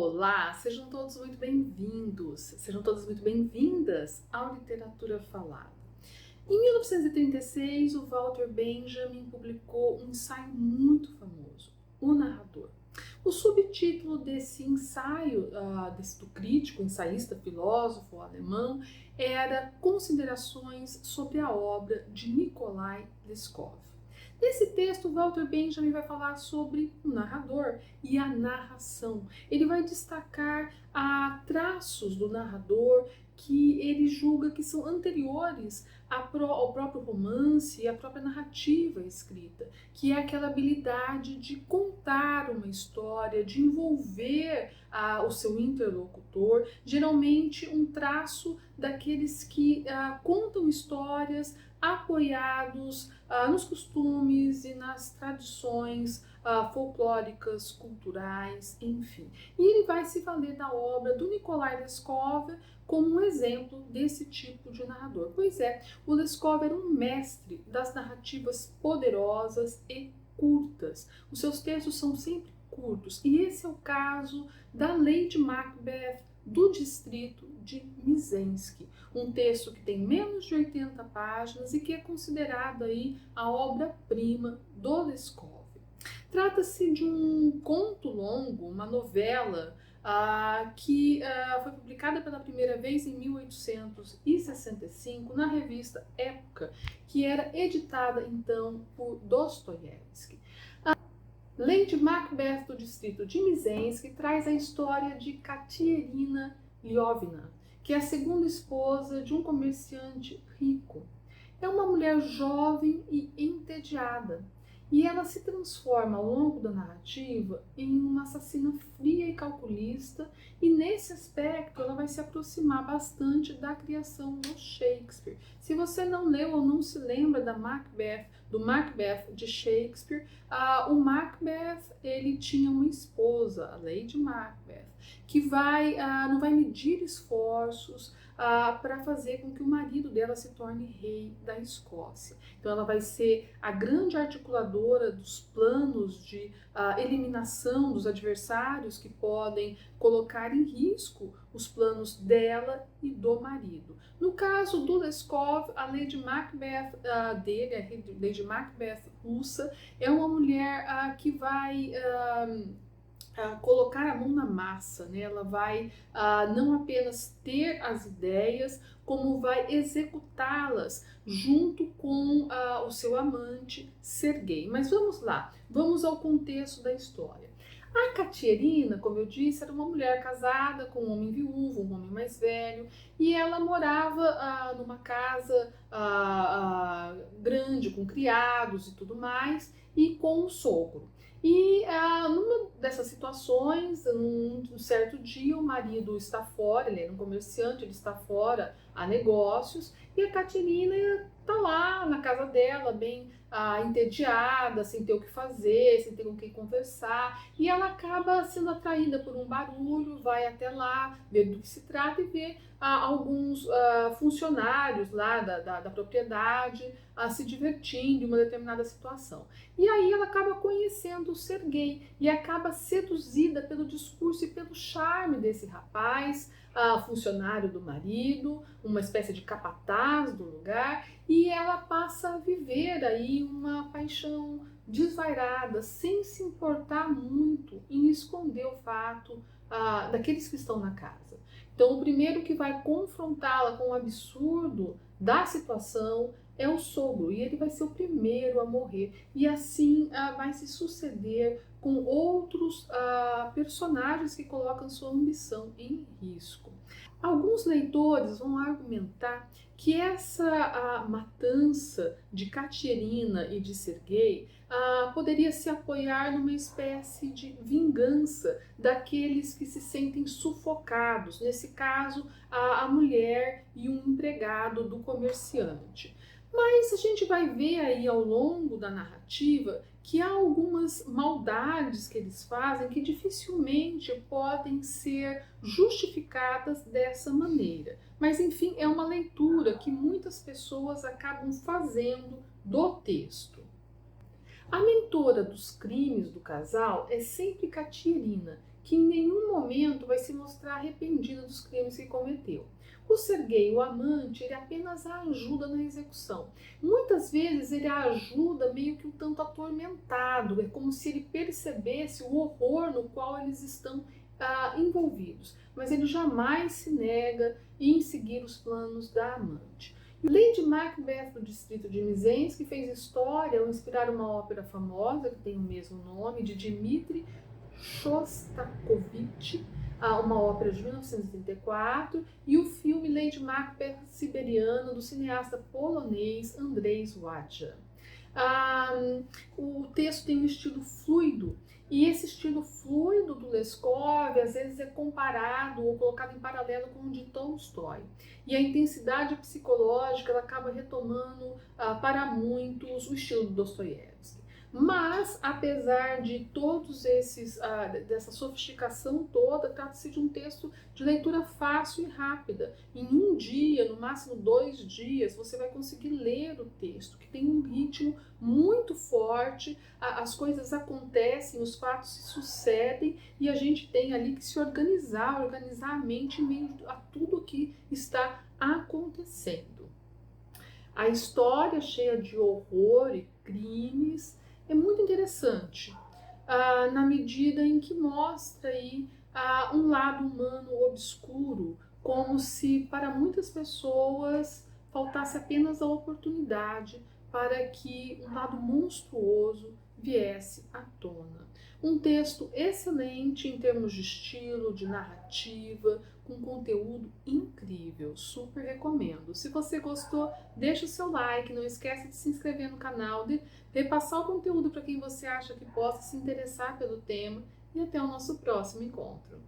Olá, sejam todos muito bem-vindos, sejam todas muito bem-vindas ao Literatura Falada. Em 1936, o Walter Benjamin publicou um ensaio muito famoso, O Narrador. O subtítulo desse ensaio, do crítico, ensaísta, filósofo alemão, era Considerações sobre a obra de Nikolai Leskov. Nesse texto, Walter Benjamin vai falar sobre o narrador e a narração. Ele vai destacar traços do narrador que ele julga que são anteriores ao próprio romance e à própria narrativa escrita, que é aquela habilidade de contar uma história, de envolver o seu interlocutor, geralmente um traço daqueles que contam histórias apoiados nos costumes e nas tradições folclóricas, culturais, enfim. E ele vai se valer da obra do Nikolai Leskov como um exemplo desse tipo de narrador. Pois é, o Leskov era um mestre das narrativas poderosas e curtas. Os seus textos são sempre curtos, e esse é o caso da Lady Macbeth do distrito de Mizensky, um texto que tem menos de 80 páginas e que é considerado aí a obra-prima do Leskov. Trata-se de um conto longo, uma novela que foi publicada pela primeira vez em 1865 na revista Época, que era editada então por Dostoiévski. Lady Macbeth do distrito de Mizensky traz a história de Katerina Lyovna, que é a segunda esposa de um comerciante rico. É uma mulher jovem e entediada, e ela se transforma ao longo da narrativa em uma assassina fria e calculista, e nesse aspecto ela vai se aproximar bastante da criação do Shakespeare. Se você não leu ou não se lembra do Macbeth de Shakespeare, o Macbeth ele tinha uma esposa, a Lady Macbeth, que não vai medir esforços para fazer com que o marido dela se torne rei da Escócia. Então ela vai ser a grande articuladora dos planos de eliminação dos adversários que podem colocar em risco os planos dela e do marido. No caso do Leskov, a Lady Macbeth dele, a Lady Macbeth russa, é uma mulher que vai colocar a mão na massa, né? Ela vai não apenas ter as ideias, como vai executá-las junto com o seu amante Sergei. Mas vamos lá, vamos ao contexto da história. A Katerina, como eu disse, era uma mulher casada com um homem viúvo, um homem mais velho, e ela morava numa casa grande, com criados e tudo mais, e com um sogro. E numa dessas situações, um certo dia, o marido está fora, ele era um comerciante, ele está fora a negócios, e a Katerina está lá na casa dela, bem entediada, sem ter o que fazer, sem ter com quem conversar, e ela acaba sendo atraída por um barulho, vai até lá, ver do que se trata e vê alguns funcionários lá da propriedade se divertindo em uma determinada situação. E aí ela acaba conhecendo o Sergei e acaba seduzida pelo discurso e pelo charme desse rapaz, funcionário do marido, uma espécie de capataz do lugar, e ela passa a viver aí uma paixão desvairada, sem se importar muito em esconder o fato daqueles que estão na casa. Então o primeiro que vai confrontá-la com o absurdo da situação é o sogro, e ele vai ser o primeiro a morrer, e assim vai se suceder com outros personagens que colocam sua ambição em risco. Alguns leitores vão argumentar que essa matança de Katerina e de Sergei poderia se apoiar numa espécie de vingança daqueles que se sentem sufocados, nesse caso a mulher e um empregado do comerciante. Mas a gente vai ver aí ao longo da narrativa que há algumas maldades que eles fazem que dificilmente podem ser justificadas dessa maneira. Mas enfim, é uma leitura que muitas pessoas acabam fazendo do texto. A mentora dos crimes do casal é sempre Katerina, que em nenhum momento vai se mostrar arrependido dos crimes que cometeu. O ser gay, o amante, ele apenas a ajuda na execução. Muitas vezes ele a ajuda meio que um tanto atormentado, é como se ele percebesse o horror no qual eles estão envolvidos, mas ele jamais se nega em seguir os planos da amante. E o Lady Macbeth do distrito de Mizens, que fez história ao inspirar uma ópera famosa que tem o mesmo nome, de Dmitri Shostakovich, uma ópera de 1934, e o filme Lady Macbeth Siberiana, do cineasta polonês Andrzej Wajda. O texto tem um estilo fluido, e esse estilo fluido do Leskov às vezes é comparado ou colocado em paralelo com o de Tolstói. E a intensidade psicológica ela acaba retomando para muitos o estilo do Dostoiévski. Mas, apesar de todos esses, dessa sofisticação toda, trata-se de um texto de leitura fácil e rápida. Em um dia, no máximo 2 dias, você vai conseguir ler o texto, que tem um ritmo muito forte, as coisas acontecem, os fatos se sucedem e a gente tem ali que se organizar a mente em meio a tudo que está acontecendo. A história cheia de horror e crimes é muito interessante, na medida em que mostra aí um lado humano obscuro, como se para muitas pessoas faltasse apenas a oportunidade para que um lado monstruoso viesse à tona. Um texto excelente em termos de estilo, de narrativa, com conteúdo incrível, super recomendo. Se você gostou, deixa o seu like, não esquece de se inscrever no canal, de repassar o conteúdo para quem você acha que possa se interessar pelo tema e até o nosso próximo encontro.